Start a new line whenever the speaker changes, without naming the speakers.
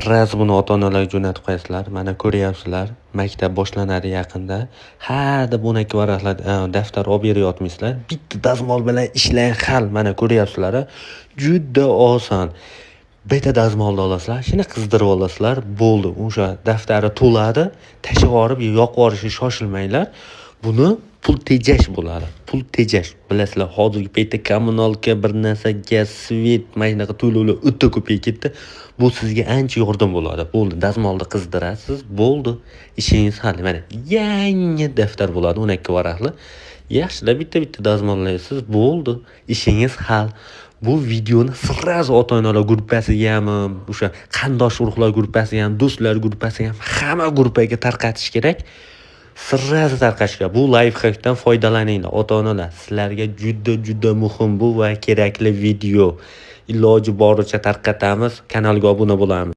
sirras buni ota-onalarga jo'natib qo'yasizlar. Mana ko'ryapsizlar, maktab boshlanadi yaqinda. Ha deb 12 varaqla daftar olib beryapmizlar. Bitta dazmol bilan ishlang hal. Mana ko'ryapsizlar. Juda oson. Bitta dazmolni olasizlar, shuni qizdirib olasizlar, bo'ldi. O'sha daftari to'ladi, tashib yorib, yoqib yorishga shoshilmanglar. Buni pul tejash bo'ladi. Pul tejash. Bilasizlar, hozirgi paytda kommunalka bir narsa, gaz, svet, maynaqa to'lovlar o'ta ko'payib ketdi. Bu sizga ancha yordam bo'ladi. Bo'ldi, dazmolni qizdirasiz, bo'ldi. Ishingiz hal. Mana yangi daftar bo'ladi, 12 varaqli. Yaxshilab bitta dazmollaysiz, bo'ldi. Ishingiz hal. Bu videoni sirras ota-onalar gruppasiga ham, o'sha qarindosh urug'lar gruppasiga ham, do'stlar gruppasiga ham, hamma gruppaga tarqatish kerak. Sirras tarqatish kerak. Bu lifehackdan foydalaninglar ota-onalar. Sizlarga juda muhim bu va kerakli video. Iloji boricha tarqatamiz, kanalga obuna bo'lamiz.